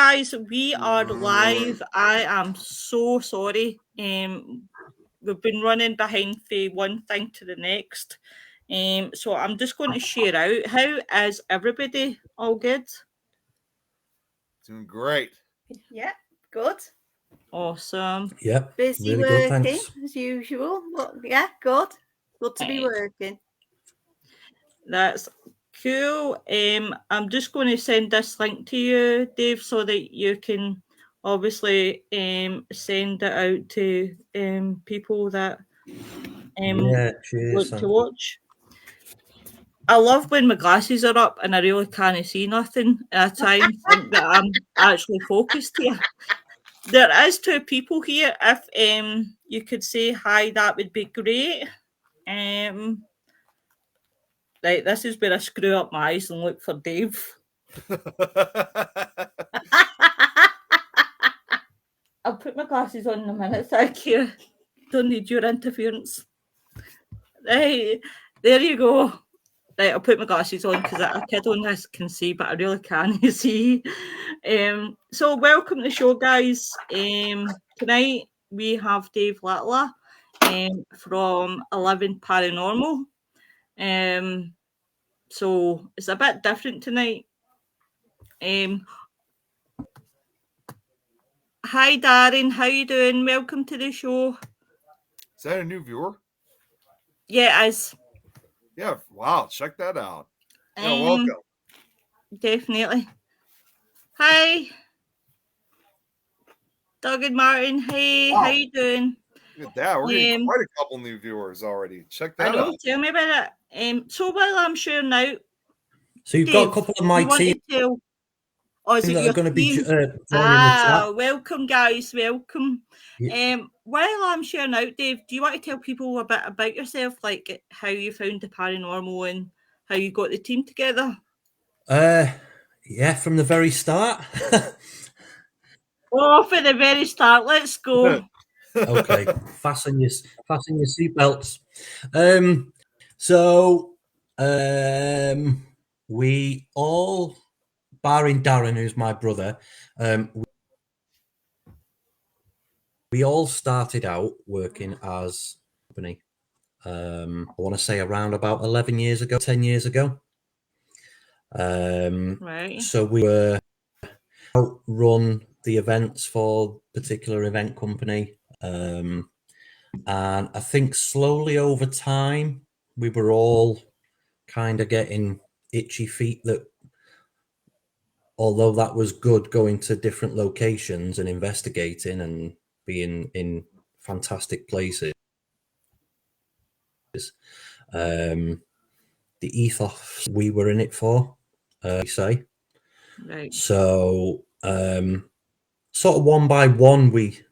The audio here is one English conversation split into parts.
guys, we are live. I am so sorry. We've been running behind from one thing to the next. So I'm just going to share out. How is everybody? All good? Doing great. Yeah, good. Awesome. Yep. Busy really working good, thanks. as usual. But yeah, good. Good to be working. That's cool. I'm just going to send this link to you, Dave, so that you can obviously send it out to people that cheers. want to watch. I love when my glasses are up and I really can't see nothing. I try and think that I'm actually focused here. There is 2 people here. If you could say hi, that would be great. Right, this is where I screw up my eyes and look for Dave. I'll put my glasses on in a minute, thank you. Don't need your interference. Right, there you go. Right, I'll put my glasses on because a kid on this can see, but I really can't see. So welcome to the show, guys. Tonight we have Dave Littler from 11 Paranormal. So it's a bit different tonight. Hi Darren, how you doing? Welcome to the show. Is that a new viewer? Yeah, it is. Yeah, wow, check that out. Yeah, welcome. Definitely. Hi. Doug and Martin, hey, Wow. how you doing? Look at that. We're getting quite a couple new viewers already. Check that out. Tell me about it. So while I'm sharing out, So you've got a couple of my team is it that are going to be joining the chat. Welcome, guys. Welcome. Yeah. While I'm sharing out, Dave, do you want to tell people a bit about yourself, like how you found the paranormal and how you got the team together? Yeah, from the very start. Oh, for the very start. Let's go. Okay, fasten your seatbelts. We all, barring Darren, who's my brother, we all started out working as a company. I want to say around about 10 years ago. Right. So we were run the events for a particular event company. And I think slowly over time, we were all kind of getting itchy feet that although that was good going to different locations and investigating and being in fantastic places, the ethos we were in it for, we say. Right. So sort of one by one, we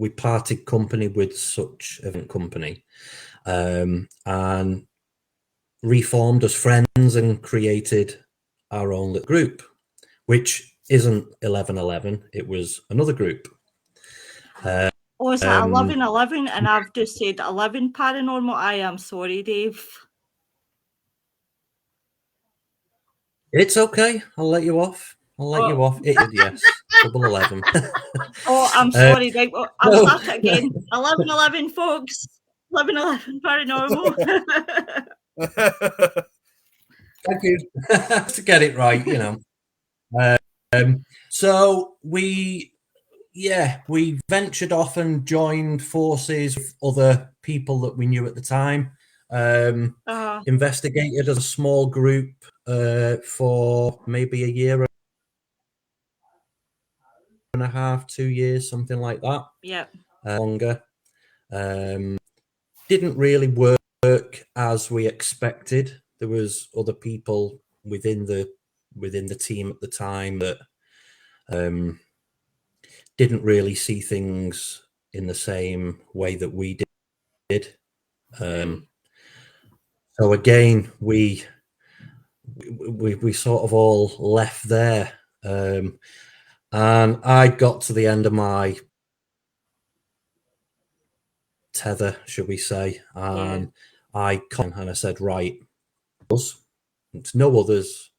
parted company with such event company, and reformed as friends and created our own little group, which isn't 1111. It was another group. Is it 1111? And I've just said 11 Paranormal. I am sorry, Dave. It's okay. I'll let you off. Yes, 11. I'm sorry. Right. Well, I'll start it again. 1111, folks. 1111 Paranormal. Thank you. To get it right, you know. So we ventured off and joined forces with other people that we knew at the time. Investigated as a small group for maybe a year and a half, 2 years, something like that. Yeah. Longer. Didn't really work as we expected. There was other people within the team at the time that didn't really see things in the same way that we did. So again, we sort of all left there, and I got to the end of my tether, should we say, and I said, right, it's no others.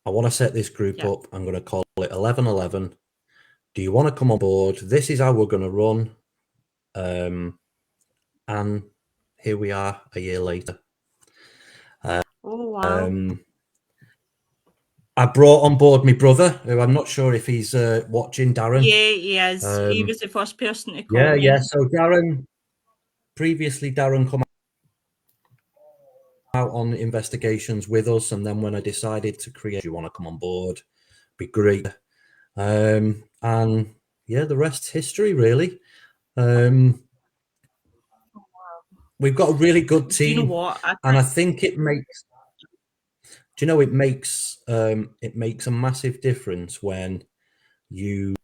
I want to set this group up. I'm going to call it 1111. Do you want to come on board? This is how we're going to run. And here we are a year later. Oh, wow. I brought on board my brother, who I'm not sure if he's watching, Darren. Yeah, he is. He was the first person to call me. Yeah. So Darren come out on investigations with us, and then when I decided to create, you want to come on board, be great. And yeah, the rest's history, really. We've got a really good team. Do you know what? And I think it makes. Do you know it makes a massive difference when you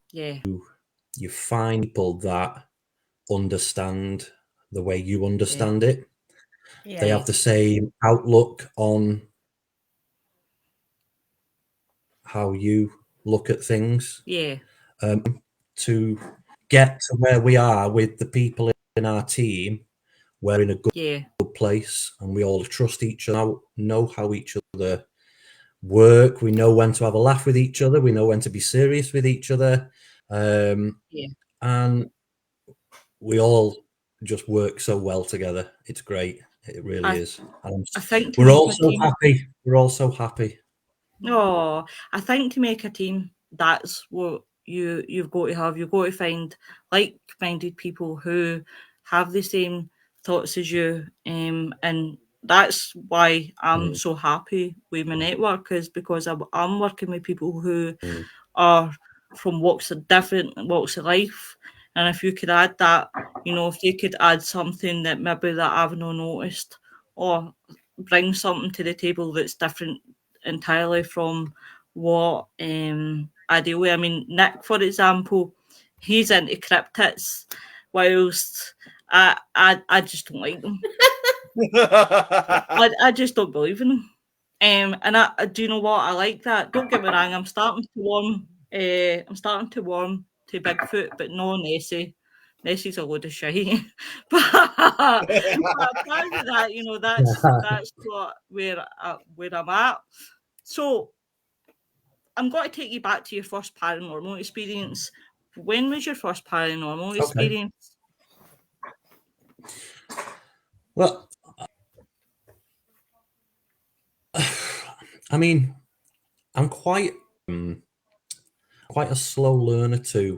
find people that understand the way you understand it. They have the same outlook on how you look at things. To get to where we are with the people in our team, we're in a good place, and we all trust each other, know how each other work. We know when to have a laugh with each other. We know when to be serious with each other. And we all just work so well together. It's great. It really is. I think we're all so happy. We're all so happy. Oh, I think to make a team, that's what you've got to have. You've got to find like-minded people who have the same thoughts as you, and that's why I'm so happy with my network, is because I'm working with people who are from different walks of life. And if you could add that, if they could add something that maybe that I've not noticed, or bring something to the table that's different entirely from what I deal with. I mean, Nick, for example, he's into cryptids, whilst I just don't like them. I just don't believe in them. And I do you know what? I like that. Don't get me wrong. I'm starting to warm to Bigfoot, but no Nessie. Nessie's a load of shite. but apart from that, that's where I'm at. So I'm going to take you back to your first paranormal experience. When was your first paranormal experience? Well, I mean, I'm quite a slow learner to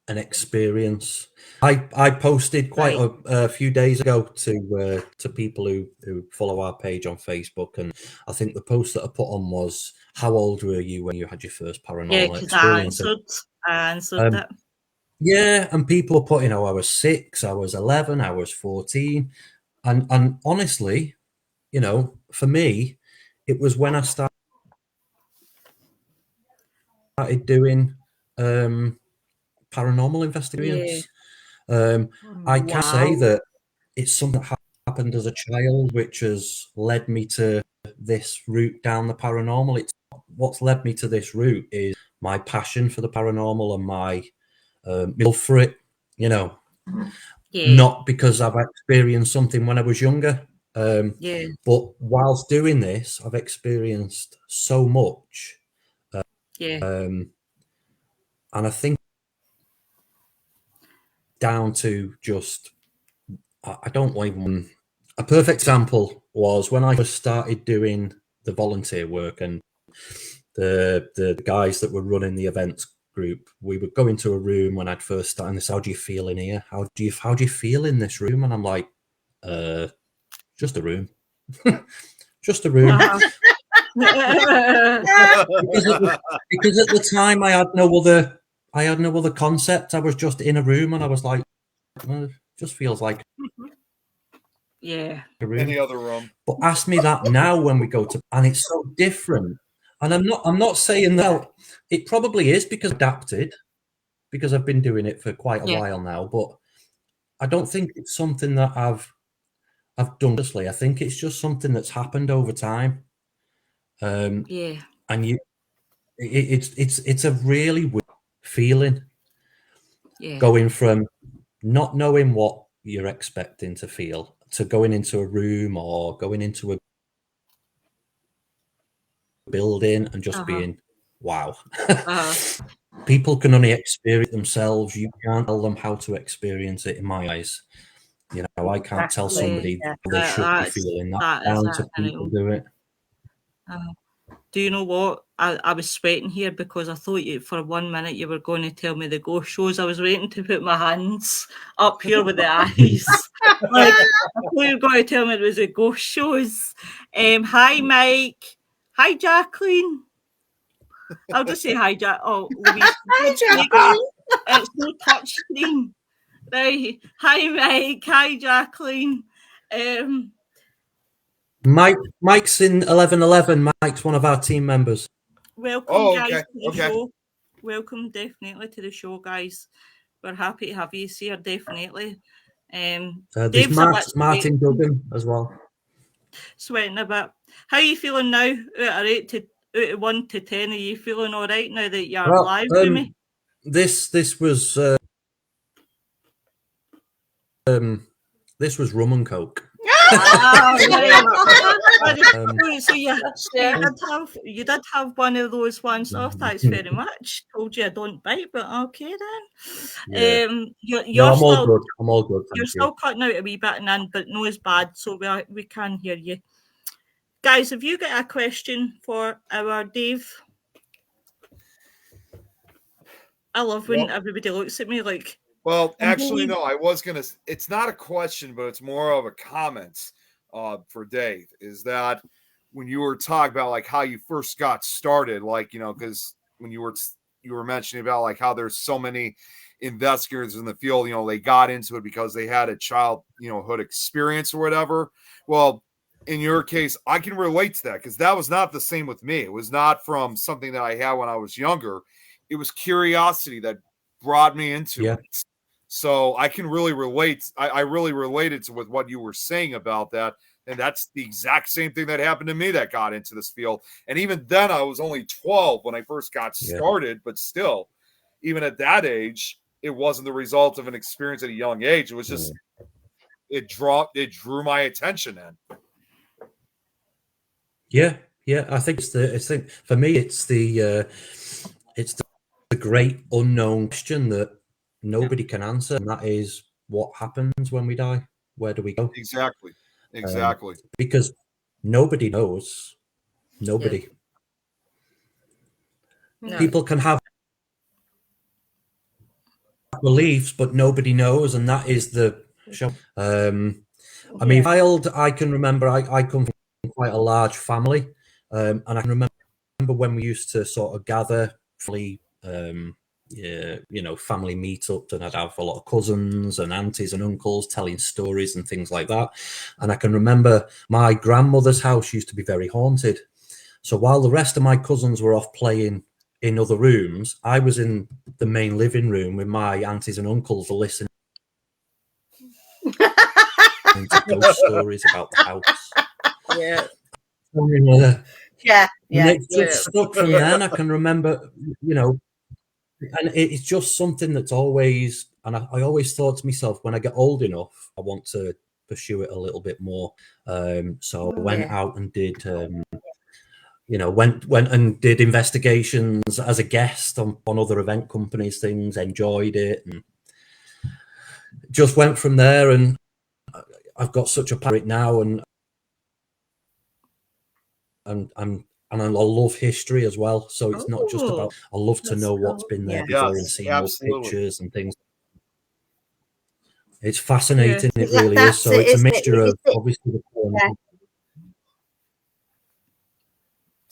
an experience. I posted quite a few days ago to people who follow our page on Facebook, and I think the post that I put on was, how old were you when you had your first paranormal experience? I answered that. Yeah, and people are putting, I was 6, I was 11, I was 14, and honestly, for me, it was when I started doing paranormal investigations. I can say that it's something that happened as a child, which has led me to this route down the paranormal. What's led me to this route is my passion for the paranormal and my love for it. Not because I've experienced something when I was younger, but whilst doing this, I've experienced so much. And I think down to just, I don't even. A perfect example was when I first started doing the volunteer work, and the guys that were running the events group, we would go into a room when I'd first started this. How do you feel in here? How do you feel in this room? And I'm like, just a room. Just a room. because at the time I had no other concept. I was just in a room, and I was like, well, it just feels like a room. Any other room. But ask me that now when we go to, and it's so different. And I'm not saying that it probably is because I've adapted, because I've been doing it for quite a while now, but I don't think it's something that I've done honestly. I think it's just something that's happened over time. And it's a really weird feeling. Going from not knowing what you're expecting to feel to going into a room or going into building and just being, wow. People can only experience themselves. You can't tell them how to experience it, in my eyes. You know, I can't tell somebody they should be feeling that. Down to people do it. Do you know what? I was sweating here because I thought for 1 minute you were going to tell me the ghost shows. I was waiting to put my hands up here with the eyes. Like, I thought you were going to tell me it was the ghost shows. Hi, Mike. Hi, Jacqueline. I'll just say hi, Jack. Oh, Louise. Hi, Jacqueline. It's no touch screen. Right. Hi, Mike. Hi, Jacqueline. Mike's in 1111. Mike's one of our team members. Welcome, guys, to the show. Welcome, definitely, to the show, guys. We're happy to have you here, definitely. There's Martin Duggan as well. Sweating a bit. How are you feeling now? Out of 1 to 10, are you feeling all right now that you're live with me? This was rum and coke. So you did have one of those ones. Oh, thanks very much. Told you I don't bite, but okay then. You're I'm still, all good. I'm all good. You're still cutting out a wee bit and in, but no as bad, so we can hear you. Guys, have you got a question for our Dave? I love when everybody looks at me like. Well, actually, no, I was going to, it's not a question, but it's more of a comment for Dave, is that when you were talking about like how you first got started, like, you know, because when you were mentioning about like how there's so many investigators in the field, you know, they got into it because they had a childhood experience or whatever. Well, in your case, I can relate to that because that was not the same with me. It was not from something that I had when I was younger. It was curiosity that brought me into it. So I can really relate. I really related to with what you were saying about that. And that's the exact same thing that happened to me that got into this field. And even then I was only 12 when I first got started, but still, even at that age, it wasn't the result of an experience at a young age. It was just, it drew my attention in. Yeah. I think for me, it's the great unknown question that nobody can answer, and that is what happens when we die. Where do we go? Exactly. Because nobody knows. Nobody. No. People can have beliefs, but nobody knows, and that is the show. I mean, child, I can remember. I come from quite a large family, and I can remember when we used to sort of gather, family meetups, and I'd have a lot of cousins and aunties and uncles telling stories and things like that. And I can remember my grandmother's house used to be very haunted. So while the rest of my cousins were off playing in other rooms, I was in the main living room with my aunties and uncles listening to ghost stories about the house. And it just stuck from then. I can remember, and it's just something that's always, and I always thought to myself, when I get old enough, I want to pursue it a little bit more. So I went out and did, went and did investigations as a guest on other event companies, things, enjoyed it, and just went from there. And I've got such a passion now, and I love history as well. So it's not just about, I love to know what's been there before and see more pictures and things. It's fascinating. It really is. So it's a mixture of obviously the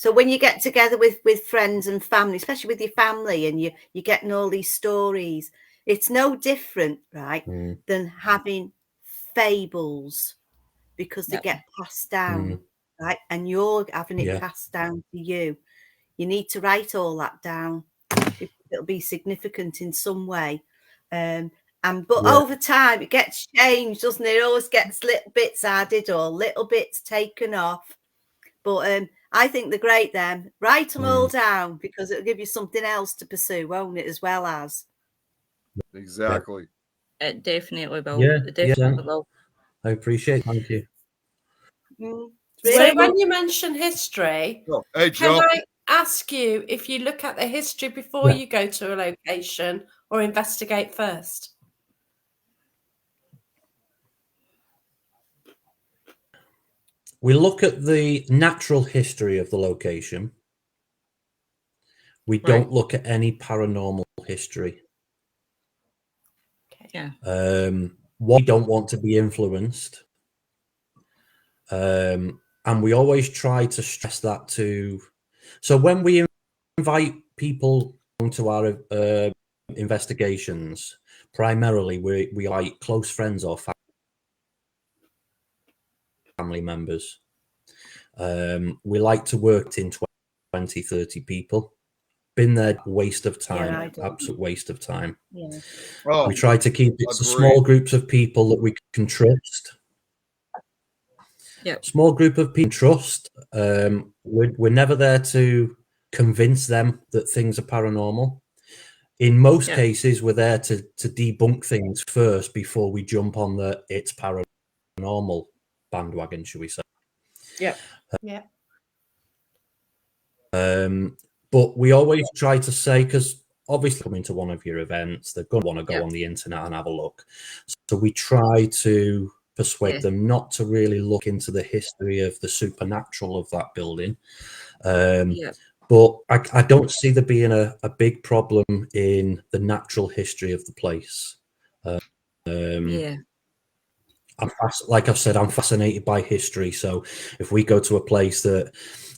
So when you get together with friends and family, especially with your family, and you're getting all these stories, it's no different, right, than having fables, because they get passed down, right? And you're having it passed down to you. You need to write all that down. It'll be significant in some way. But over time it gets changed, doesn't it? It always gets little bits added or little bits taken off. But I think they're great then. Write them all down, because it'll give you something else to pursue, won't it, as well as. Exactly. It definitely will. It definitely will. I appreciate it. Thank you. Really? when you mention history, Oh, hey, can Joe. I ask you if you look at the history before you go to a location or investigate first? We look at the natural history of the location. We don't look at any paranormal history. Okay. Yeah. We don't want to be influenced. And we always try to stress that to... So when we invite people to our investigations, primarily we like close friends or family members. We like to work in 20, 30 people. Been there, waste of time, absolute waste of time. Yeah. Oh, We try to keep it to agreed. small groups of people that we can trust. Yeah. Small group of people trust. We're never there to convince them that things are paranormal. In most cases, we're there to debunk things first before we jump on the it's paranormal bandwagon, should we say. Yeah. Yeah. But we always try to say, because obviously coming to one of your events, they're going to want to go on the internet and have a look. So we try to persuade them not to really look into the history of the supernatural of that building. But I don't see there being a big problem in the natural history of the place. Like I've said, I'm fascinated by history. So if we go to a place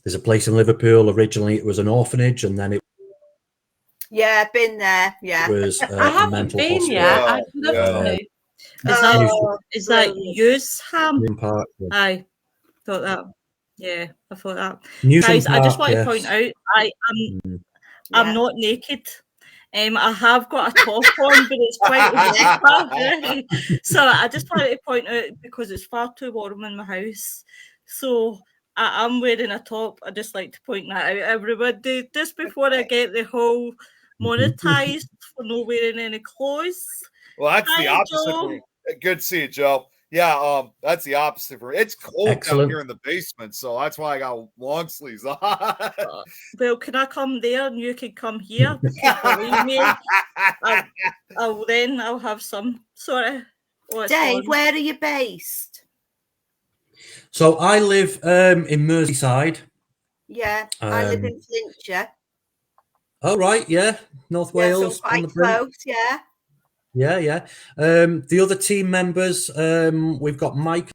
there's a place in Liverpool, originally it was an orphanage, and then it been there. Yeah. was I a haven't mental been hospital. yet. I'd love to. Is that Ewsham? Park, yeah. I thought that. Yeah, I thought that. Newton Guys, I just Park, want to point out I'm not naked. I have got a top on, but it's quite warm. So I just wanted to point out, because it's far too warm in my house. So I am wearing a top. I just like to point that out, everybody, just before I get the whole monetized for not wearing any clothes. Well, that's the opposite Joe. for me. Good to see you, Joe. Yeah, that's the opposite for me. It's cold down here in the basement, so that's why I got long sleeves on. Well, can I come there and you can come here? Because believe me, I'll have some sort of... Dave, where are you based? So I live in Merseyside. Yeah, I live in Flintshire. Oh, right, yeah. North Wales. So quite close, yeah. Yeah. The other team members, we've got Mike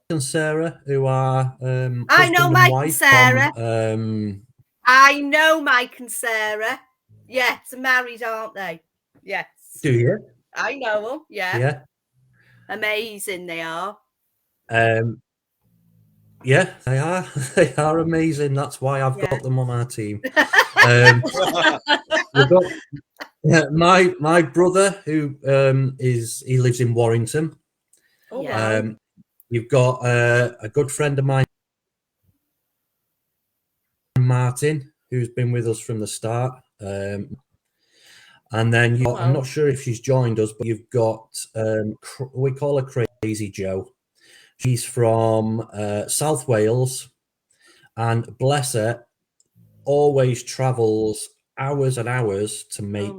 and Sarah, who are I know Mike and Sarah. From, I know Mike and Sarah. Yes, married, aren't they? Yes. Do you? I know them. Yeah. Amazing they are. Yeah, they are. They are amazing. That's why I've got them on our team. We've got my brother, who he lives in Warrington. Oh, wow. You've got a good friend of mine, Martin, who's been with us from the start. And then I'm not sure if she's joined us, but you've got we call her Crazy Joe. She's from South Wales, and bless her, always travels hours and hours to make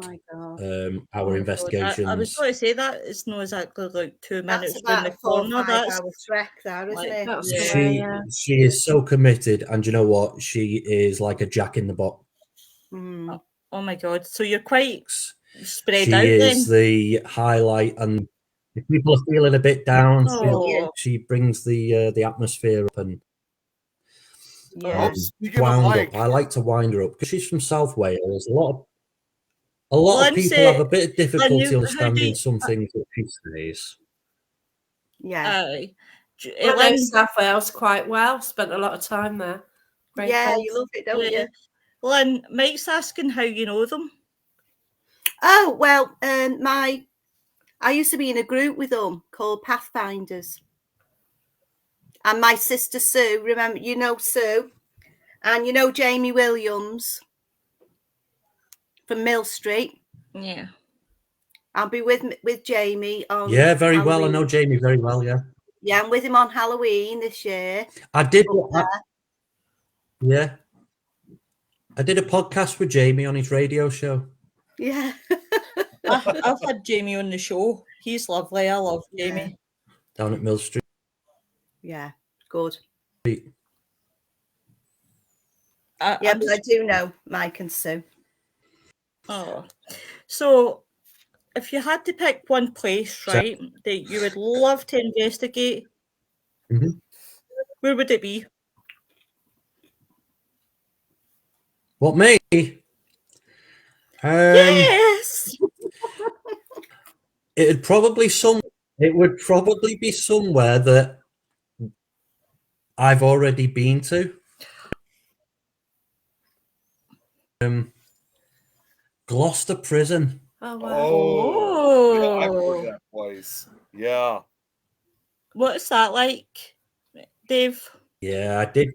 our investigations. I was going to say that it's not exactly like 2 minutes That's about from the corner. That's a trek, that isn't it? She is so committed, and you know what? She is like a jack in the box. Oh my god! So you're quite spread she out. She is the highlight, and if people are feeling a bit down, she brings the atmosphere up and. Wound up. I like to wind her up because she's from South Wales. A lot of people have a bit of difficulty understanding some things that she says. Yeah. I know South Wales quite well. Spent a lot of time there. Great place. You love it, don't you? Lynn, Mike's asking how you know them. Oh, well, I used to be in a group with them called Pathfinders. And my sister Sue, remember, you know Sue, and you know Jamie Williams from Mill Street. Yeah. I'll be with Jamie on very Halloween. well. I know Jamie very well, yeah. Yeah, I'm with him on Halloween this year. I did. Yeah. I did a podcast with Jamie on his radio show. Yeah. I've had Jamie on the show. He's lovely. I love Jamie. Down at Mill Street. Yeah, good. I'm But I just- do know Mike and Sue. Oh, so if you had to pick one place, right, that you would love to investigate, where would it be? What, me? Yes. It would probably be somewhere that I've already been to. Gloucester Prison. Oh, wow. Oh, yeah, I've heard of that place. Yeah. What's that like, Dave? Yeah, I did.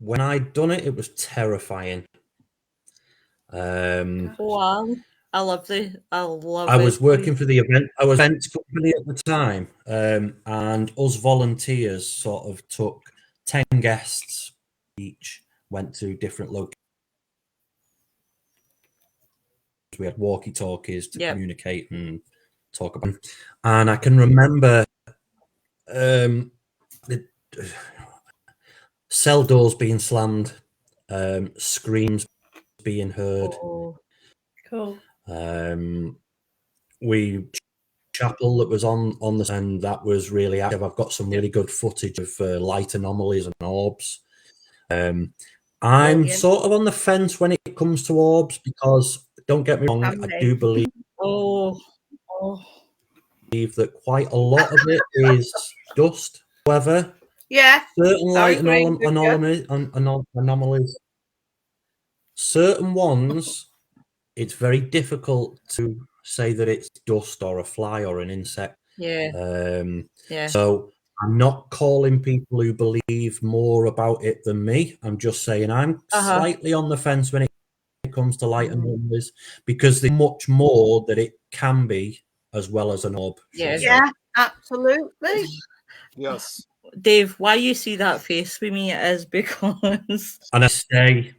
When I'd done it, it was terrifying. Wow. I love I was working for the events company at the time, and us volunteers sort of took 10 guests each, went to different locations. We had walkie-talkies to communicate and talk about. And I can remember the cell doors being slammed, screams being heard. Oh, cool. We chapel that was on the, and that was really active. I've got some really good footage of light anomalies and orbs. I'm sort of on the fence when it comes to orbs, because don't get me wrong, I do believe that quite a lot of it is dust. However, certain light anomalies, certain ones, it's very difficult to say that it's dust or a fly or an insect. So I'm not calling people who believe more about it than me. I'm just saying I'm slightly on the fence when it comes to light anomalies, because there's much more that it can be as well as an orb. Yeah, absolutely. Yes. Dave, why you see that face with me is because and I stay.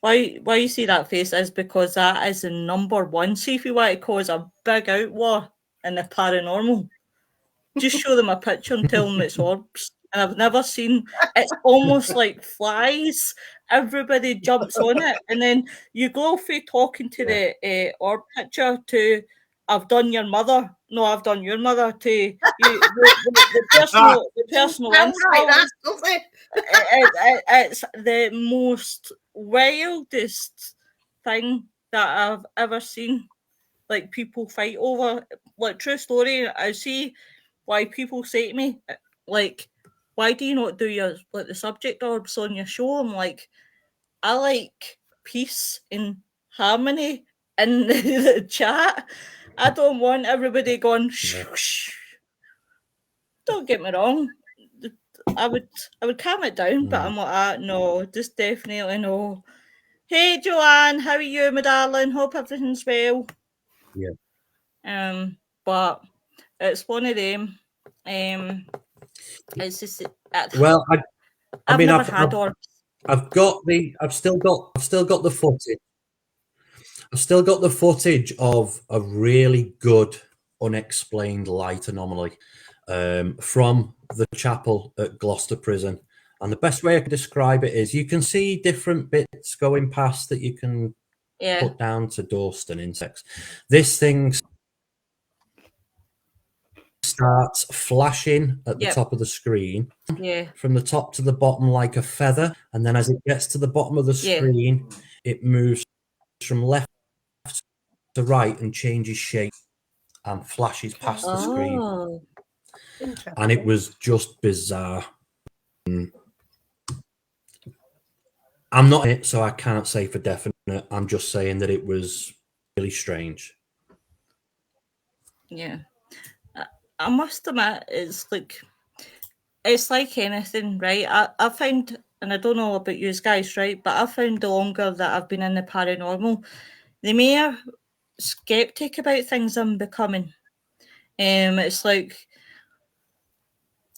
Why you see that face is because that is the number one. See, if you want to cause a big outlaw in the paranormal, just show them a picture and tell them it's orbs. And I've never seen, it's almost like flies. Everybody jumps on it. And then you go from talking to the orb picture to, I've done your mother. No, I've done your mother. To you, the personal insult. It's the most wildest thing that I've ever seen. Like, people fight over, like, true story. I see why people say to me, like, why do you not do your, like, the subject orbs on your show? I'm like, I like peace and harmony in the chat. I don't want everybody going shh. Don't get me wrong. I would calm it down, but I'm like, no, just definitely no. Hey Joanne, how are you, my darling? Hope everything's well. Yeah. But it's one of them. It's just Well, I've never had orbs. I've still got the footage. I've still got the footage of a really good unexplained light anomaly from the chapel at Gloucester Prison. And the best way I can describe it is you can see different bits going past that you can put down to dust and insects. This thing starts flashing at the top of the screen, from the top to the bottom like a feather, and then as it gets to the bottom of the screen, it moves from left to right and changes shape and flashes past the screen. And it was just bizarre. I'm not in it, so I can't say for definite. I'm just saying that it was really strange. Yeah. I must admit, it's like anything, right? I found, and I don't know about you guys, right? But I found the longer that I've been in the paranormal, the more skeptic about things I'm becoming. It's like,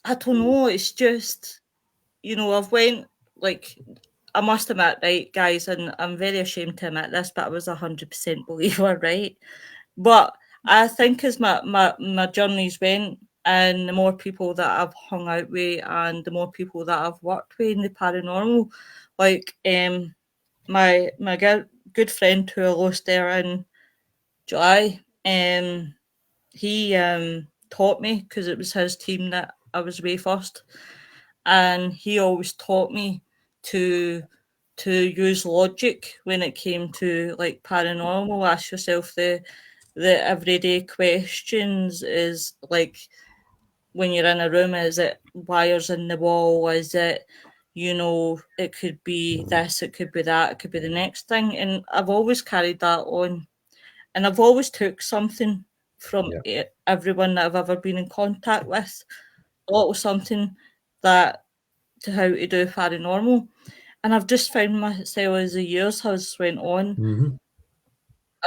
I don't know, it's just, you know, I've went, like, I must admit, right, guys, and I'm very ashamed to admit this, but I was 100% believer, right? But I think as my journeys went, and the more people that I've hung out with, and the more people that I've worked with in the paranormal, like my good friend who I lost there in July, he taught me, because it was his team that I was with first, and he always taught me to use logic when it came to like paranormal. Ask yourself the everyday questions. Is like, when you're in a room, is it wires in the wall? Is it, you know, it could be this, it could be that, it could be the next thing. And I've always carried that on, and I've always took something from everyone that I've ever been in contact with, a little something that to how to do paranormal. And I've just found myself, as the years has went on,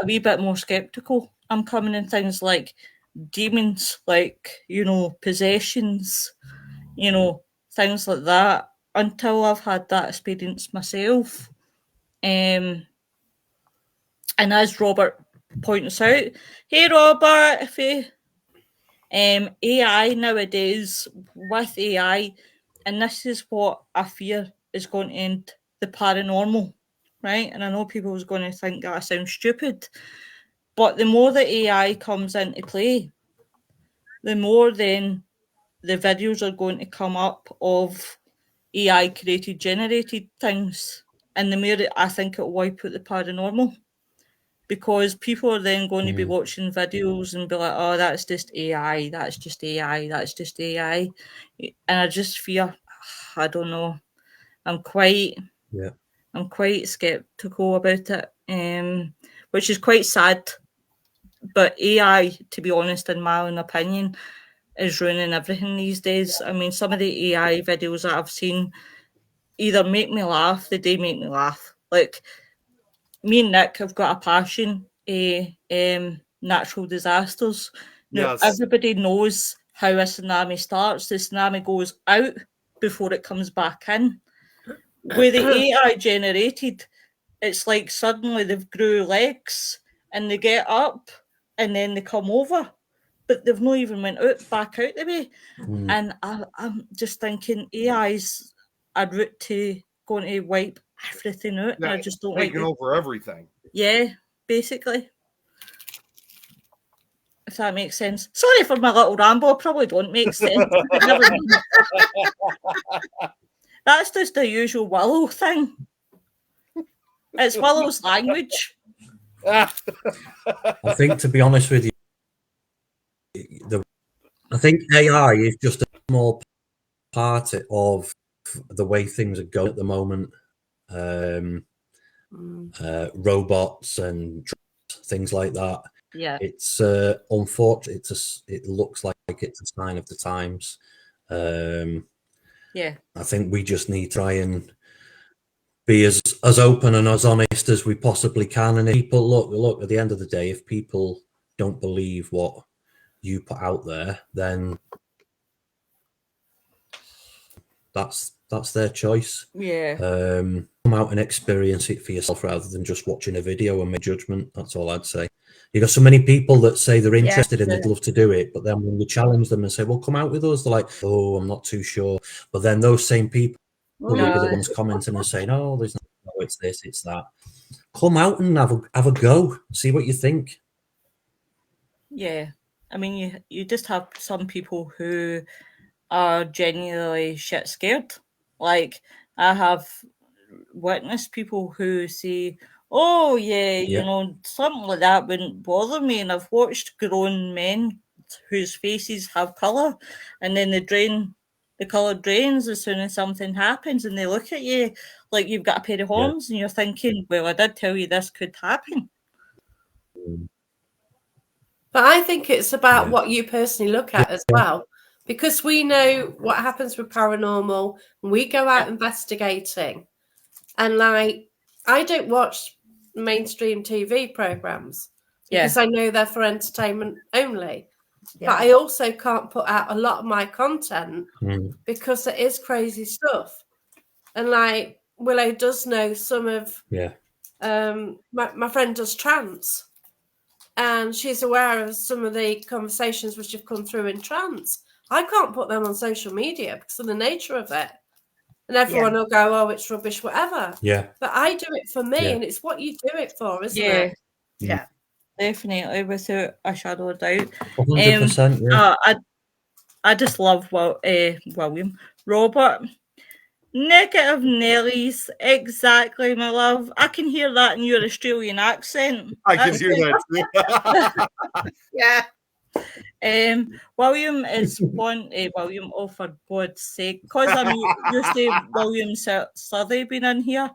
a wee bit more skeptical. I'm coming in things like demons, like, you know, possessions, you know, things like that, until I've had that experience myself. And as Robert points out, hey Robert, if you AI nowadays, with AI, and this is what I fear is going to end the paranormal, right? And I know people is going to think that I sound stupid, but the more that AI comes into play, the more then the videos are going to come up of AI created, generated things, and the more I think it will wipe out the paranormal. Because people are then going to be watching videos and be like, oh, that's just AI, that's just AI, that's just AI. And I just fear, I don't know, I'm quite skeptical about it, which is quite sad. But AI, to be honest, in my own opinion, is ruining everything these days. I mean, some of the AI videos that I've seen either make me laugh, they do make me laugh. Like, me and Nick have got a passion natural disasters. Now, everybody knows how a tsunami starts. The tsunami goes out before it comes back in. With the AI generated, it's like suddenly they've grew legs and they get up and then they come over, but they've not even went back out the way. And I'm just thinking AI's a route to going to wipe everything out. Yeah, and I just don't taking over everything. Yeah, basically. If that makes sense. Sorry for my little ramble. Probably don't make sense. Never mind. That's just the usual Willow thing. It's Willow's language. I think, to be honest with you, I think AI is just a small part of the way things are going at the moment. Robots and things like that. Yeah, it's unfortunate. It looks like it's a sign of the times. yeah. I think we just need to try and be as open and as honest as we possibly can. And if people look at the end of the day, if people don't believe what you put out there, then that's their choice. Yeah. Come out and experience it for yourself rather than just watching a video and make judgment. That's all I'd say. You got so many people that say they're interested and they'd love to do it, but then when you challenge them and say, well, come out with us, they're like, oh, I'm not too sure. But then those same people will be the ones commenting and saying, oh, there's no, it's this, it's that. Come out and have a go. See what you think. Yeah. I mean, you just have some people who are genuinely shit scared. Like, I have witnessed people who say, oh, yeah, you know, something like that wouldn't bother me. And I've watched grown men whose faces have colour, and then the colour drains as soon as something happens, and they look at you like you've got a pair of horns, and you're thinking, well, I did tell you this could happen. But I think it's about what you personally look at as well, because we know what happens with paranormal when we go out investigating. And like, I don't watch mainstream TV programs Yeah. because I know they're for entertainment only. Yeah. But I also can't put out a lot of my content Mm. because it is crazy stuff. And like Willow does know some of, Yeah. my friend does trance, and she's aware of some of the conversations which have come through in trance. I can't put them on social media because of the nature of it. And everyone will go, oh, it's rubbish, whatever. Yeah. But I do it for me, Yeah. and it's what you do it for, isn't Yeah. it? Yeah. Definitely, without a shadow of doubt. 100%. Yeah. I just love William. Robert. Negative Nellies, exactly, my love. I can hear that in your Australian accent. I can hear that too. Yeah. William is one. William, oh for God's sake, because I'm used to William Surrey being in here.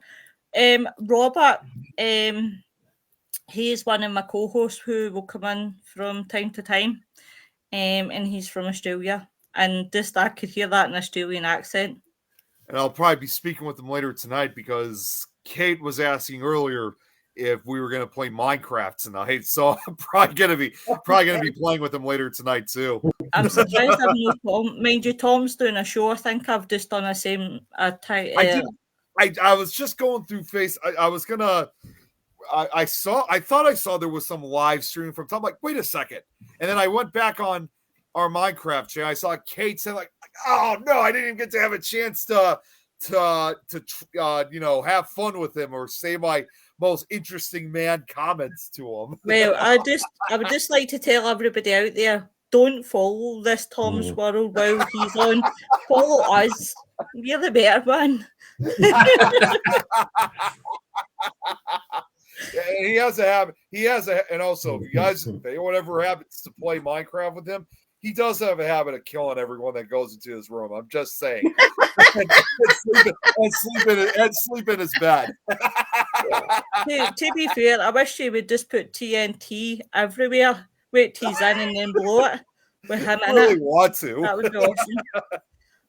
Robert, he is one of my co-hosts who will come in from time to time, and he's from Australia. And just I could hear that in Australian accent. And I'll probably be speaking with them later tonight because Kate was asking earlier if we were going to play Minecraft tonight. So I'm probably going to be playing with them later tonight too. I'm surprised I've no Tom. Mind you, Tom's doing a show. I think I've just done the same. I was just going through I thought I saw there was some live stream from Tom. I'm like, wait a second. And then I went back on our Minecraft channel. I saw Kate say like, oh no, I didn't even get to have a chance to have fun with him or say my most interesting man comments to him. Well, I would just like to tell everybody out there, don't follow this Tom's World while he's on. Follow us. We're the better one. He has a habit. And also, if you guys, if anyone ever happens to play Minecraft with him, he does have a habit of killing everyone that goes into his room. I'm just saying. and sleep in his bed. To be fair, I wish he would just put TNT everywhere. Wait till he's in and then blow it with him in really it. Want to. That would be awesome.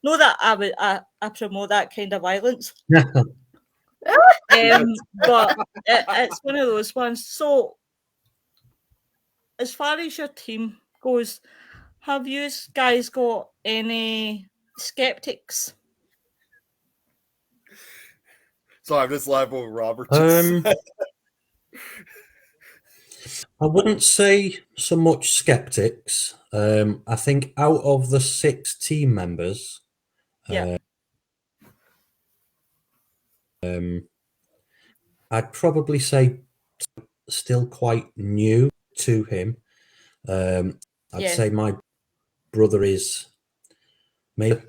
Know that I promote that kind of violence. But it's one of those ones. So, as far as your team goes, have you guys got any skeptics? So I'm just laughing with Robert. I wouldn't say so much skeptics. I think out of the 6 team members, I'd probably say still quite new to him. I'd say my brother is maybe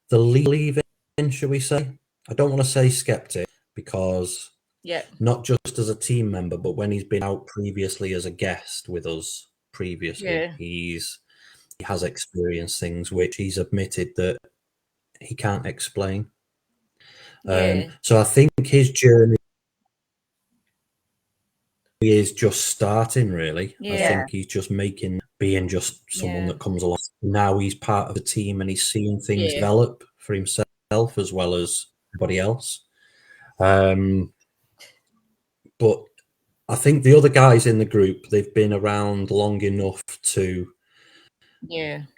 the leaving, shall we say? I don't want to say skeptic because not just as a team member, but when he's been out previously as a guest with us previously, he has experienced things which he's admitted that he can't explain. So I think his journey is just starting, really. I think he's just being just someone that comes along. Now he's part of the team and he's seeing things develop for himself as well as everybody else. But I think the other guys in the group, they've been around long enough to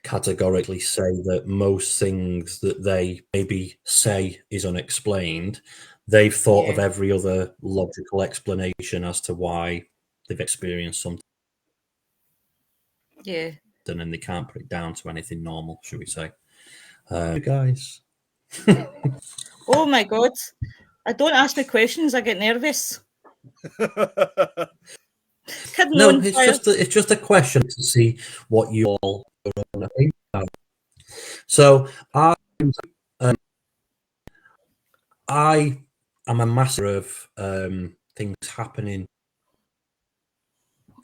categorically say that most things that they maybe say is unexplained, they've thought of every other logical explanation as to why they've experienced something. And they can't put it down to anything normal, should we say. Guys. Oh my God. I don't ask me questions, I get nervous. No, it's just a question to see what you all want to think about. So I am a master of things happening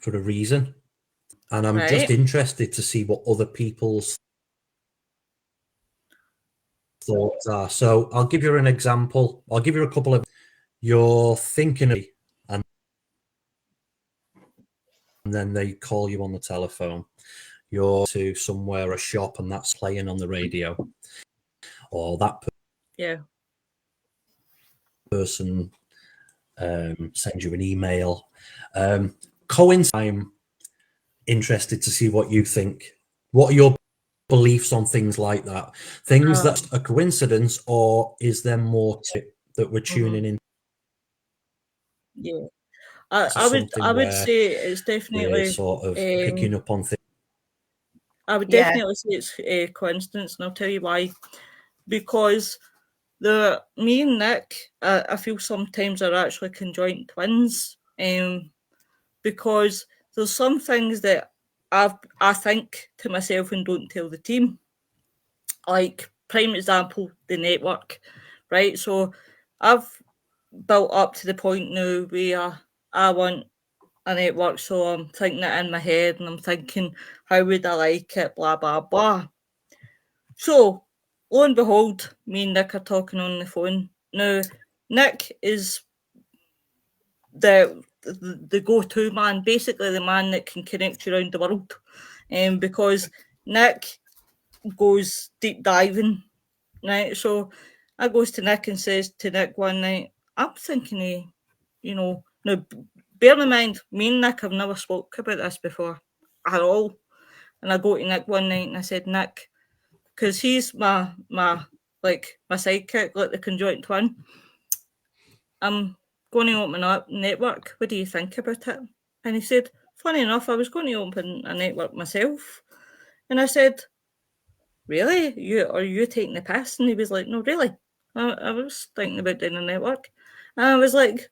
for a reason, and I'm just interested to see what other people's thoughts are. So I'll give you an example. I'll give you a couple of. You're thinking of, and then they call you on the telephone. You're to somewhere, a shop, and that's playing on the radio, or that person send you an email. I'm interested to see what you think. What are your beliefs on things like that? Things that's a coincidence, or is there more to it that we're tuning in? Yeah, I would say it's definitely sort of picking up on things. I would definitely say it's a coincidence, and I'll tell you why. Because me and Nick, I feel sometimes are actually conjoined twins. Because there's some things that I think to myself and don't tell the team. Like, prime example, the network, right? So I've built up to the point now where I want a network, so I'm thinking it in my head and I'm thinking, how would I like it, blah, blah, blah. So, lo and behold, me and Nick are talking on the phone. Now, Nick is the go-to man, basically the man that can connect you around the world. Because Nick goes deep diving, right? So I goes to Nick and says to Nick one night, I'm thinking of, now bear in mind, me and Nick have never spoke about this before at all. And I go to Nick one night and I said, Nick, because he's my sidekick, like the conjoined twin, I'm going to open a network. What do you think about it? And he said, funny enough, I was going to open a network myself. And I said, really? Are you taking the piss? And he was like, no, really. I was thinking about doing a network. And I was like,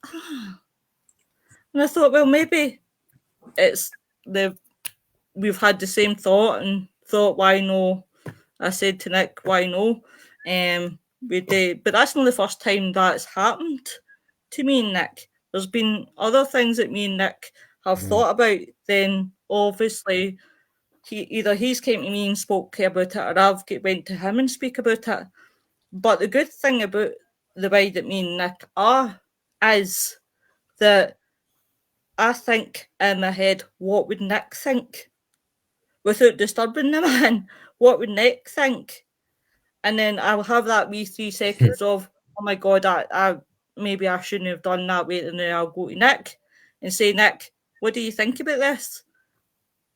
ah. And I thought, well, maybe we've had the same thought and thought, why no? I said to Nick, why no? But that's not the first time that's happened to me and Nick. There's been other things that me and Nick have thought about. Then obviously he's came to me and spoke about it, or I've went to him and speak about it. But the good thing about the way that me and Nick are is that I think in my head, what would Nick think? Without disturbing the man, what would Nick think? And then I'll have that wee 3 seconds of, oh my God, I maybe I shouldn't have done that. Wait, and then I'll go to Nick and say, Nick, what do you think about this?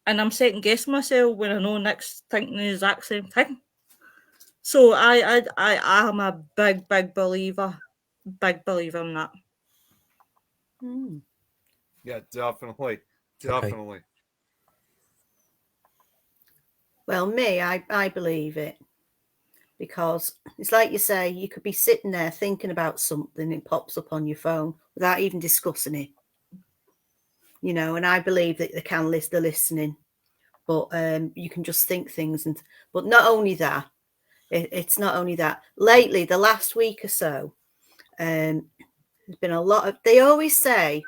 And I'm second guessing myself when I know Nick's thinking the exact same thing. So I am a big believer in that. Yeah, definitely. Well, me, I believe it, because it's like you say, you could be sitting there thinking about something, it pops up on your phone without even discussing it, and I believe that they're listening, but you can just think things. But not only that, it's not only that. Lately, the last week or so, there's been a lot of, they always say,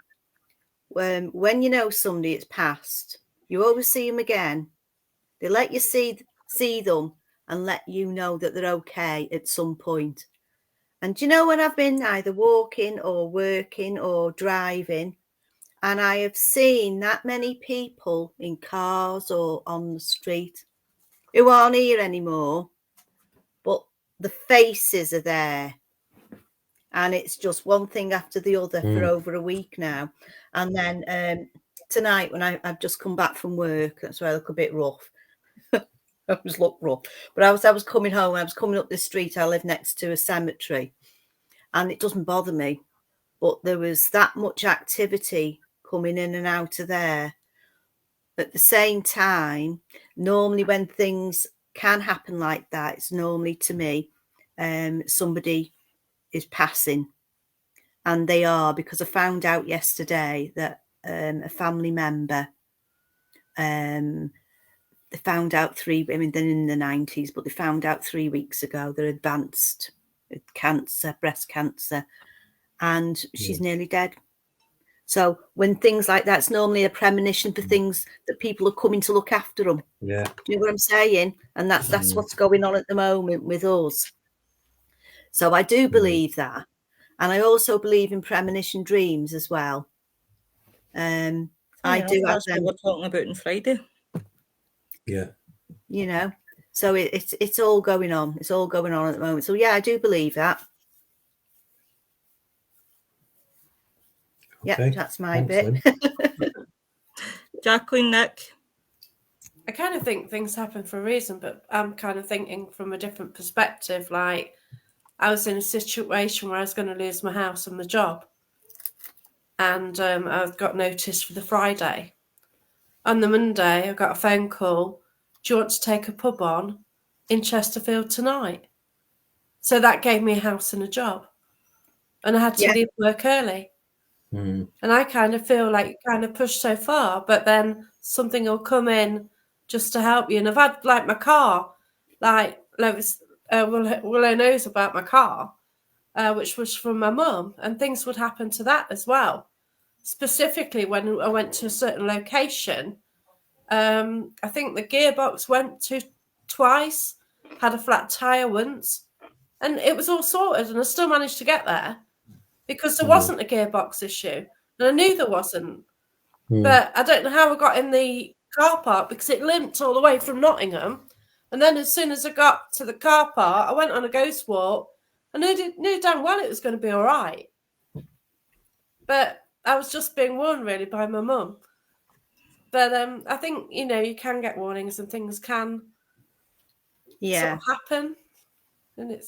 when you know somebody it's passed, you always see them again. They let you see them and let you know that they're okay at some point. And when I've been either walking or working or driving, and I have seen that many people in cars or on the street who aren't here anymore, but the faces are there. And it's just one thing after the other for over a week now. And then tonight, when I've just come back from work, that's why I look a bit rough. I just look rough. But I was coming home. I was coming up the street. I live next to a cemetery, and it doesn't bother me. But there was that much activity coming in and out of there. At the same time, normally when things can happen like that, it's normally, to me, somebody is passing. And they are, because I found out yesterday that a family member, they found out they're in the 90s, but they found out 3 weeks ago they're advanced cancer, breast cancer, and she's nearly dead. So when things like that's normally a premonition for things that people are coming to look after them. Yeah. Do you know what I'm saying? And that's what's going on at the moment with us. So I do believe that. And I also believe in premonition dreams as well. I do have them. What we're talking about on Friday. Yeah. So it's all going on. It's all going on at the moment. So yeah, I do believe that. Yeah, Okay, that's my thanks, bit. Jacqueline, Nick. I kind of think things happen for a reason, but I'm kind of thinking from a different perspective. Like, I was in a situation where I was going to lose my house and my job, and I got notice for the Friday. On the Monday, I got a phone call. Do you want to take a pub on in Chesterfield tonight? So that gave me a house and a job, and I had to Yeah. leave work early. Mm. And I kind of feel like you kind of push so far, but then something will come in just to help you. And I've had like my car, like Lois, Willow knows about my car, which was from my mum, and things would happen to that as well. Specifically, when I went to a certain location, I think the gearbox went to twice, had a flat tire once, and it was all sorted, and I still managed to get there because there wasn't a gearbox issue, and I knew there wasn't. But I don't know how I got in the car park because it limped all the way from Nottingham. And then as soon as I got to the car park, I went on a ghost walk. I knew damn well it was going to be all right. But I was just being warned really by my mum. But I think, you can get warnings and things can sort of happen. And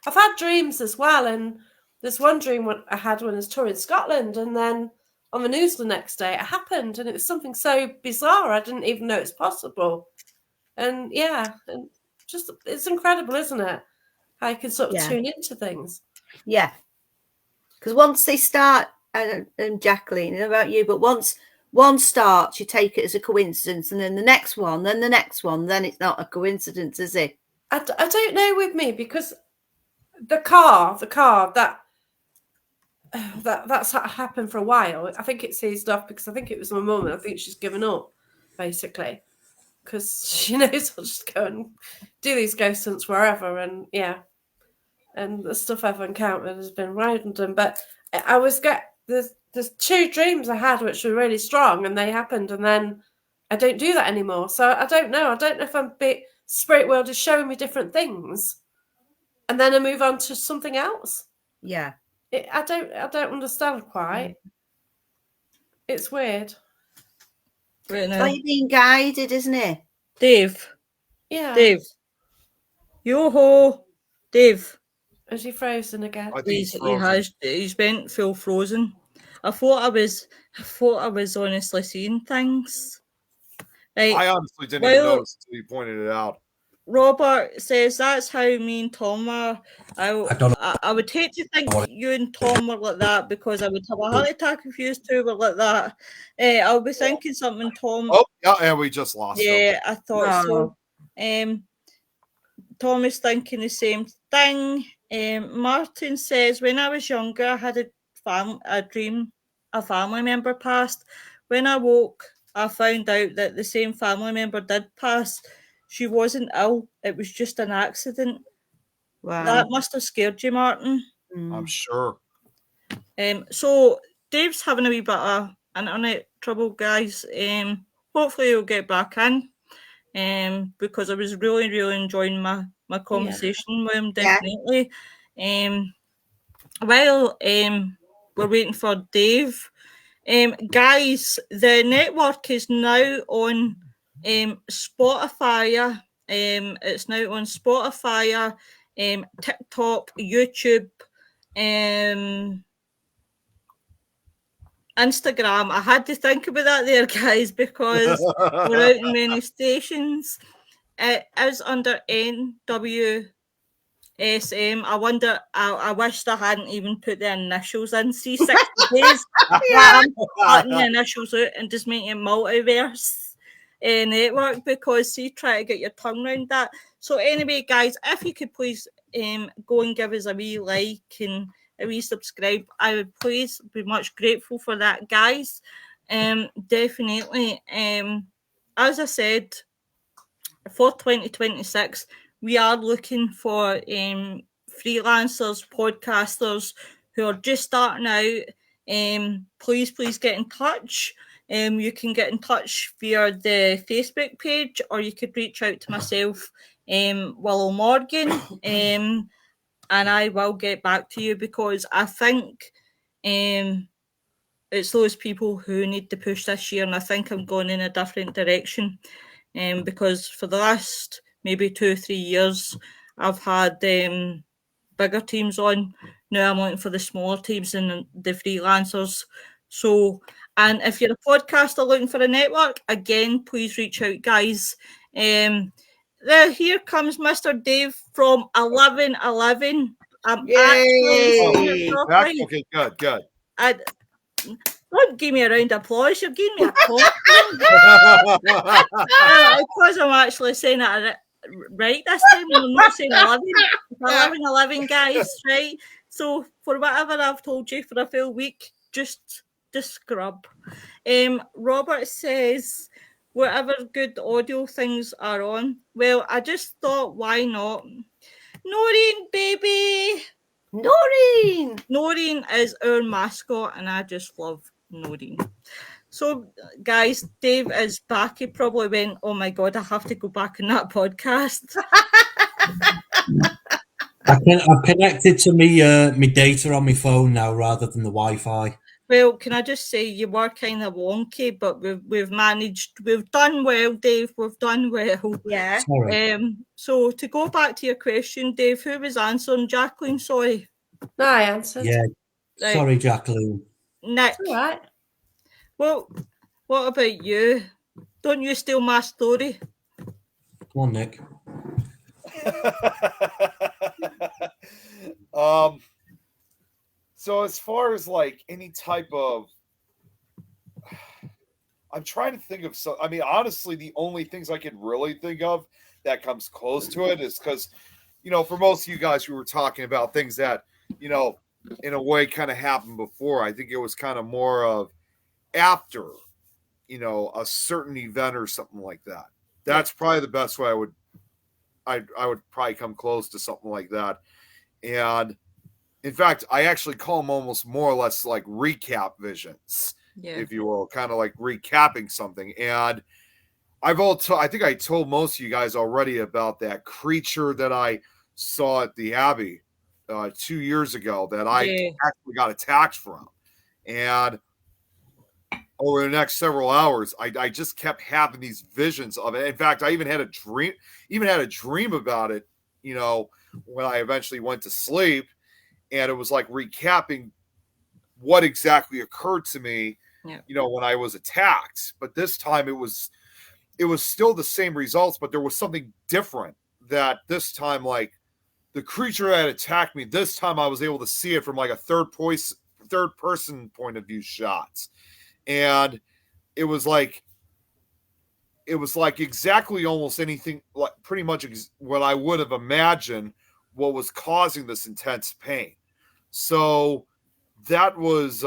I've had dreams as well. And there's one dream what I had when I was touring Scotland, and then on the news the next day it happened, and it was something so bizarre I didn't even know it's possible. And and just it's incredible, isn't it? How you can sort of tune into things. Yeah. Because once they start, and Jacqueline, I don't know about you, but once one starts, you take it as a coincidence, and then the next one, then the next one, then it's not a coincidence, is it? I don't know with me, because the car that's happened for a while. I think it seized off because I think it was my mum, and I think she's given up basically because she knows I'll just go and do these ghost hunts wherever, and the stuff I've encountered has been random. But there's two dreams I had which were really strong, and they happened, and then I don't do that anymore. So I don't know if I'm spirit world is showing me different things, and then I move on to something else. Yeah. I don't understand quite. It's weird. Right It's now. like you're being guided, isn't it? Dave. Yeah. Dave. Yo-ho. Dave. Is he frozen again? I think He's been full frozen. I thought I was honestly seeing things. Right. I honestly didn't even notice until you pointed it out. Robert says that's how me and Tom are. I would hate to think you and Tom were like that, because I would have a heart attack if you two were like that. I'll be thinking something, Tom. Oh, yeah, and we just lost him. Yeah, I thought so. Tom is thinking the same thing. Martin says, when I was younger, I had a dream a family member passed. When I woke, I found out that the same family member did pass. She wasn't ill. It was just an accident. Wow. That must have scared you, Martin. I'm sure. So Dave's having a wee bit of internet trouble, guys. Hopefully he'll get back in. Because I was really, really enjoying my conversation with him, definitely. While we're waiting for Dave, guys, the network is now on Spotify. It's now on Spotify, TikTok, YouTube, Instagram. I had to think about that there, guys, because we're out in many stations. It is under NWSM. I wonder, I wish I hadn't even put the initials in. See, 60 days, I'm cutting the initials out and just making it multiverse network, because see, try to get your tongue around that. So anyway, guys, if you could please go and give us a wee like and a wee subscribe, I would please be much grateful for that, guys. Definitely. As I said, for 2026, we are looking for freelancers, podcasters who are just starting out. Please get in touch. You can get in touch via the Facebook page, or you could reach out to myself, Willow Morgan, and I will get back to you, because I think it's those people who need the push this year, and I think I'm going in a different direction. Because for the last maybe 2 or 3 years, I've had bigger teams on. Now I'm looking for the smaller teams and the freelancers. So, and if you're a podcaster looking for a network, again, please reach out, guys. Here comes Mr. Dave from 1111. I'm actually saying it properly. Okay, good. Don't give me a round of applause. You're giving me a compliment. Because I'm actually saying it right this time, I'm not saying 11. It's 11, guys, right? So for whatever I've told you for a full week, just scrub. Robert says, whatever good audio things are on. Well, I just thought, why not? Noreen, baby. Noreen is our mascot, and I just love Noreen. So, guys, Dave is back. He probably went, oh my God, I have to go back on that podcast. I've connected to me data on my phone now rather than the Wi-Fi. Well, can I just say you were kind of wonky, but we've managed. We've done well, Dave. We've done well. Yeah. Sorry. So to go back to your question, Dave, who was answering? Jacqueline, sorry. No, I answered. Yeah. Right. Sorry, Jacqueline. Nick. All right. Well, what about you? Don't you steal my story? Come on, Nick. So as far as like any type of, I'm trying to think of some. I mean, honestly, the only things I can really think of that comes close to it is because, for most of you guys who were talking about things that, in a way kind of happened before, I think it was kind of more of after, a certain event or something like that. That's probably the best way I would probably come close to something like that. And in fact, I actually call them almost more or less like recap visions, if you will, kind of like recapping something. And I think I told most of you guys already about that creature that I saw at the Abbey 2 years ago that I actually got attacked from. And over the next several hours, I just kept having these visions of it. In fact, I even had a dream about it, when I eventually went to sleep. And it was like recapping what exactly occurred to me, when I was attacked. But this time it was still the same results, but there was something different that this time, like the creature that attacked me, this time I was able to see it from like a third person point of view shots. And it was like exactly almost anything, like pretty much what I would have imagined what was causing this intense pain. So that was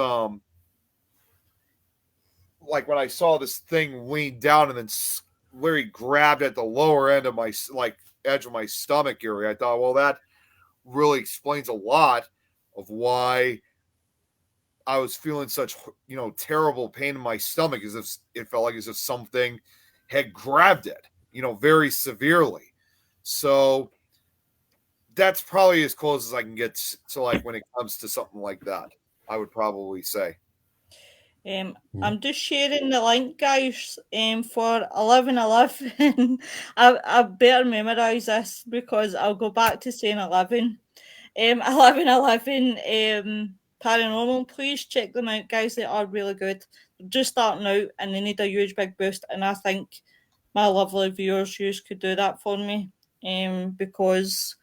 like when I saw this thing lean down and then Larry grabbed at the lower end of my edge of my stomach area. I thought, well, that really explains a lot of why I was feeling such, terrible pain in my stomach, as if it felt like as if something had grabbed it, very severely. So that's probably as close as I can get to like when it comes to something like that, I would probably say. I'm just sharing the link, guys, for 1111. I better memorize this because I'll go back to saying 11. 1111 Paranormal, please check them out, guys. They are really good. They're just starting out and they need a huge big boost. And I think my lovely viewers, you could do that for me, because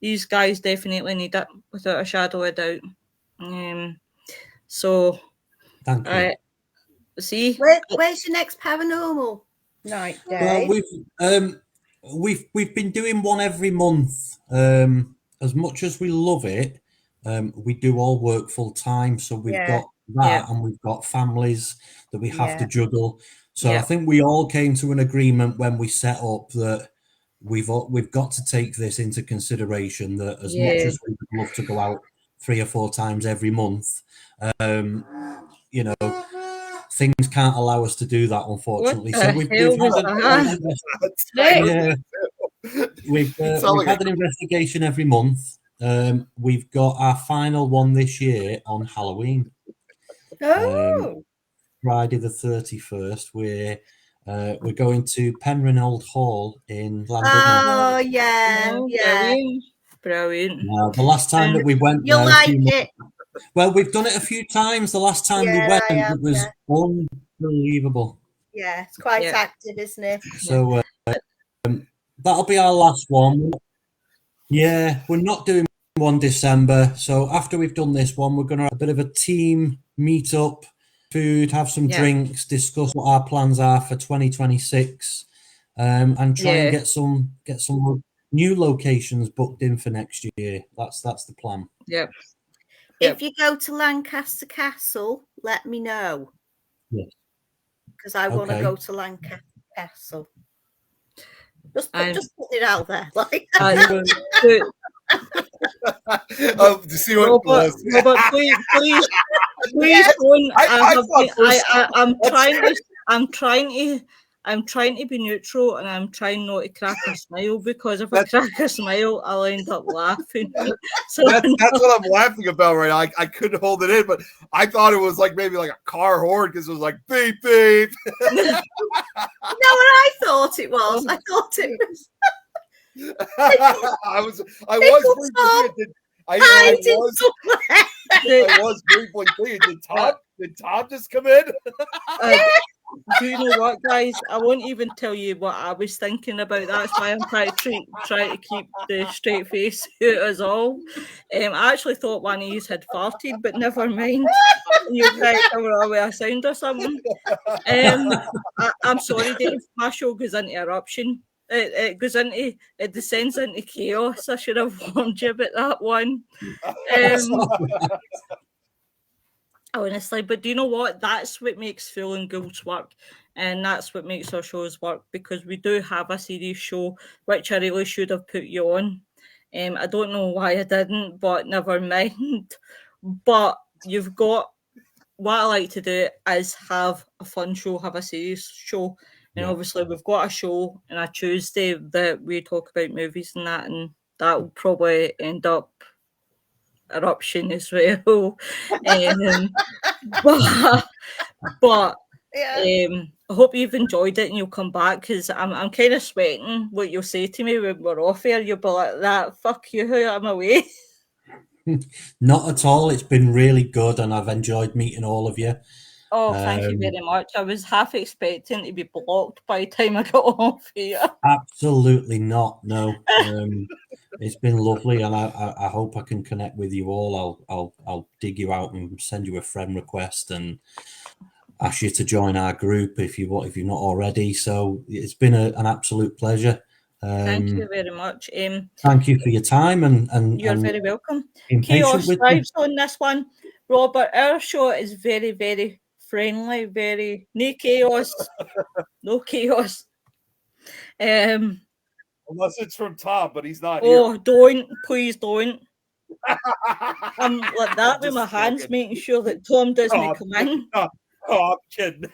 these guys definitely need it without a shadow of doubt. So thank you. See, where's your next paranormal night, Dave? Well, we've been doing one every month. As much as we love it, we do all work full time, so we've got that, and we've got families that we have to juggle. So I think we all came to an agreement when we set up that we've got to take this into consideration, that as much as we would love to go out 3 or 4 times every month, things can't allow us to do that, unfortunately. So we've had an investigation every month. We've got our final one this year on Halloween. Oh, Friday the 31st, we're going to Penrhynolde Hall in Llandudno. oh yeah, Oh, yeah. brilliant. Now, the last time that we went You'll there, like it. well, we've done it a few times. The last time we Yeah, went, I have, it was unbelievable. Yeah, it's quite Yeah. active, isn't it? So that'll be our last one. Yeah, we're not doing one December. So after we've done this one, we're going to have a bit of a team meet up, food, have some Yeah. drinks, discuss what our plans are for 2026, and try and get some new locations booked in for next year. That's the plan. Yep. If you go to Lancaster Castle, let me know. Yes. Because I want to Okay. go to Lancaster Castle. Just put it out there. Like, To see what Robert, please don't. I'm trying to be neutral, and I'm trying not to crack a smile, because if I crack a smile, I'll end up laughing. So that's what I'm laughing about right now. I couldn't hold it in, but I thought it was like maybe like a car horn, because it was like beep beep. no, what I thought it was. I thought it was. I was briefly thinking, did Tom just come in? Do you know what, guys? I won't even tell you what I was thinking about. That's why I'm trying to keep the straight face out as all. I actually thought one of you had farted, but never mind. You try to cover away a sound or something. I'm sorry, Dave. My show goes into eruption. It descends into chaos. I should have warned you about that one. Honestly, but do you know what? That's what makes Full and Ghouls work, and that's what makes our shows work, because we do have a serious show, which I really should have put you on. I don't know why I didn't, but never mind. But you've got, what I like to do is have a fun show, have a serious show. And obviously we've got a show on a Tuesday that we talk about movies and that will probably end up eruption as well. But I hope you've enjoyed it and you'll come back, because I'm kind of sweating what you'll say to me when we're off here. You'll be like, that, fuck you, I'm away. Not at all. It's been really good, and I've enjoyed meeting all of you. Oh, thank you very much. I was half expecting to be blocked by the time I got off here. Absolutely not. No. It's been lovely, and I hope I can connect with you all. I'll dig you out and send you a friend request and ask you to join our group if you're not already. So it's been an absolute pleasure. Thank you very much. Thank you for your time, and you're very welcome. Chaos vibes on this one, Robert. Our show is very, very friendly. Very no chaos. No chaos. Unless it's from Tom, but he's not here. Oh, please don't. I'm like that with my hands, making sure that Tom doesn't come in. I'm kidding.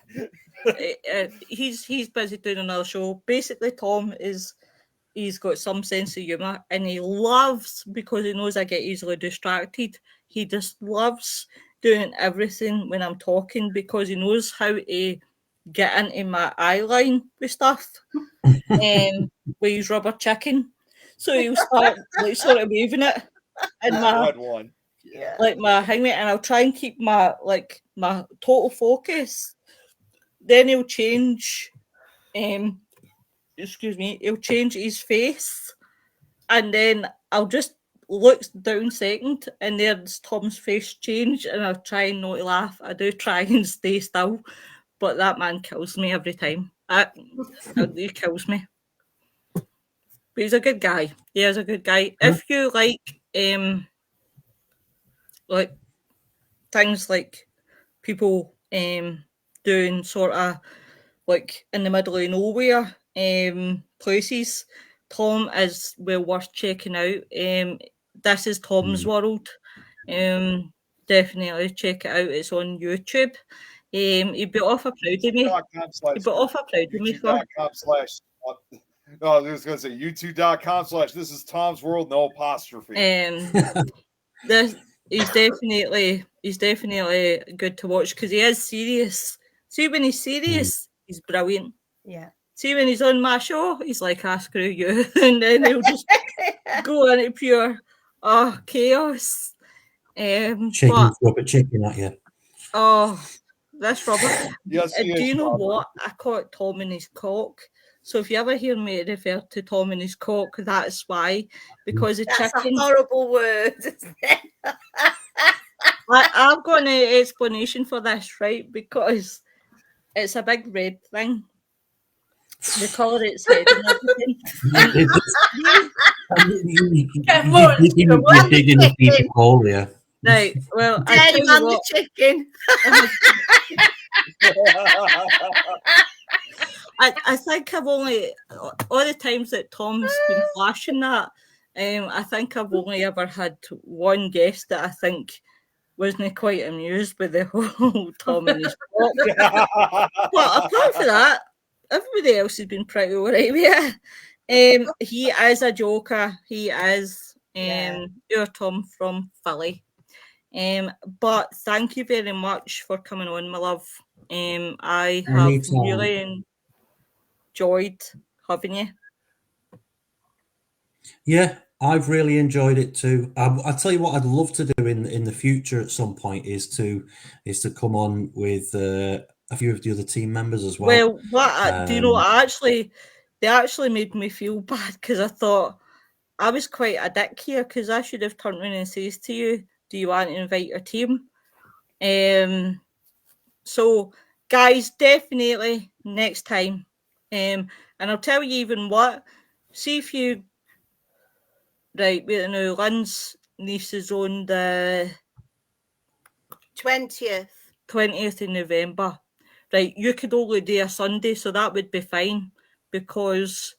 He's busy doing another show. Basically, he's got some sense of humour, and he loves, because he knows I get easily distracted, he just loves doing everything when I'm talking, because he knows how to get into my eye line with stuff. We use rubber chicken, so he'll start like sort of waving it in my hangman, and I'll try and keep my total focus. Then he'll change. He'll change his face, and then I'll just look down second, and there's Tom's face change, and I'll try not to laugh. I do try and stay still, but that man kills me every time. He kills me. But he's a good guy. He is a good guy. If you like things like people doing sort of like in the middle of nowhere places, Tom is well worth checking out. This is Tom's World. Definitely check it out. It's on YouTube. He'd be off a proud of me. He'd be off a proud of me for. No, I was going to say youtube.com/ this is Tom's World, no apostrophe. He's he's definitely good to watch because he is serious. See, when he's serious, he's brilliant. Yeah. See, when he's on my show, he's like, "Ah, screw you," and then he'll just go into pure chaos. Chicken, rubber chicken at you. Oh, that's Robert. Yes, he Do is, you know Robert. what? I call it Tom and his cock. So if you ever hear me refer to Tom and his cock, that's why. Because the That's chicken. a horrible word, isn't it? I've got an explanation for this, right? Because it's a big red thing. The colour it's head and everything. You're digging a deep hole here. Right. Well, I Daddy tell you man the what. chicken. I think I've only all the times that Tom's been flashing that. I think I've only ever had one guest that I think wasn't quite amused with the whole Tom and his cock. But apart from that, everybody else has been pretty alright with it. He is a joker. He is your Tom from Philly. But thank you very much for coming on, my love. I have Anytime. really enjoyed having you. Yeah, I've really enjoyed it too. I tell you what, I'd love to do in the future at some point is to come on with a few of the other team members as well. Well, do you know? They actually made me feel bad because I thought I was quite a dick here because I should have turned around and says to you, "Do you want to invite your team?" So, guys, definitely next time. And I'll tell you even what. See if you right. Wait, now Lynn's niece is on the 20th. 20th of November. Right, you could only do a Sunday, so that would be fine because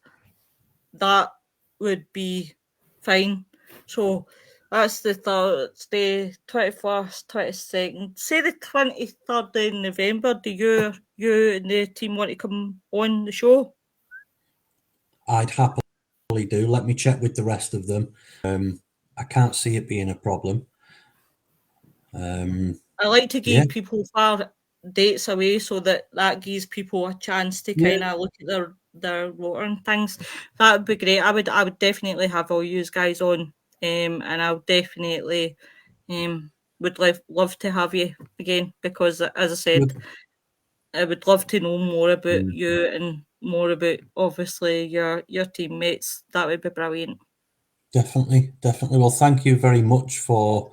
that would be fine. So that's the Thursday, 21st, 22nd. Say the 23rd of November. Do you and the team want to come on the show? I'd happily do. Let me check with the rest of them. I can't see it being a problem. I like to give people far dates away so that gives people a chance to kind of look at their rotor and things. That would be great. I would definitely have all you guys on, and I'll definitely would love to have you again because, as I said, I would love to know more about you and more about obviously your teammates. That would be brilliant. Definitely. Well, thank you very much for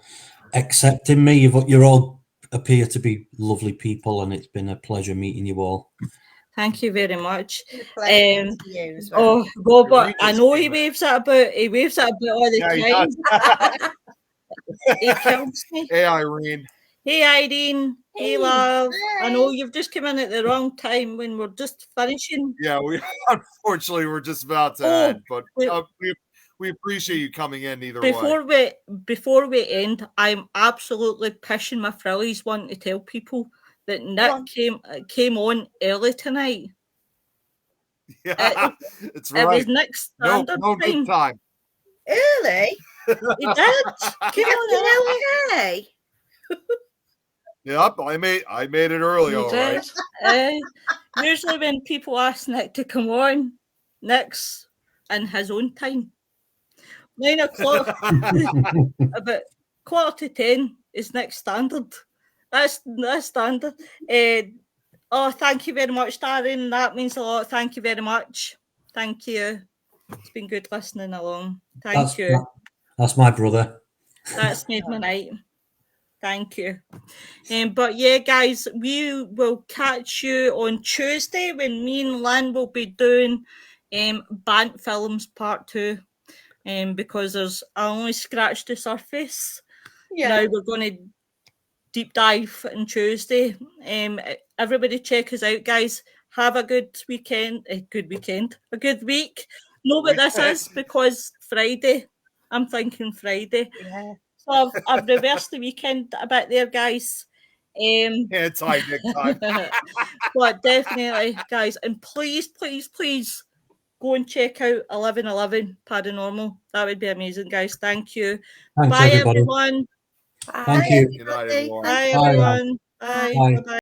accepting me. You all appear to be lovely people, and it's been a pleasure meeting you all. Thank you very much. To you as well. Oh, Robert, I know he waves it about. He waves it about all the time. He kills me. Hey, Irene. Hey, Irene. Hey, love. I know you've just come in at the wrong time when we're just finishing. Yeah, we unfortunately we're just about to end, but we appreciate you coming in either way. Before we end, I'm absolutely pissing my frillies wanting to tell people that Nick came on early tonight. Yeah, it's right. It was Nick's standard no time. good time. Early? He did. Came on early. Okay. Yep, I made it early, all right. Usually when people ask Nick to come on, Nick's in his own time. 9 o'clock, about 9:45 is Nick's standard. That's standard. Thank you very much, Darren. That means a lot. Thank you very much. Thank you. It's been good listening along. Thank you. That's my brother. That's made my night. Thank you. But yeah, guys, we will catch you on Tuesday when me and Lynn will be doing Bant Films Part 2. Because I only scratched the surface. Yeah. Now we're going to deep dive on Tuesday. Everybody check us out, guys. Have a good weekend. A good week. Know what this is because Friday. I'm thinking Friday. Yeah. So I've reversed the weekend a bit there, guys. It's high big time. But definitely, guys, and please go and check out 1111 Paranormal. That would be amazing, guys. Thank you. Thanks, Bye, everybody. everyone. Thank you. Good night, everybody. everyone. Bye, Thank you. everyone. Bye. Bye. Bye. Bye.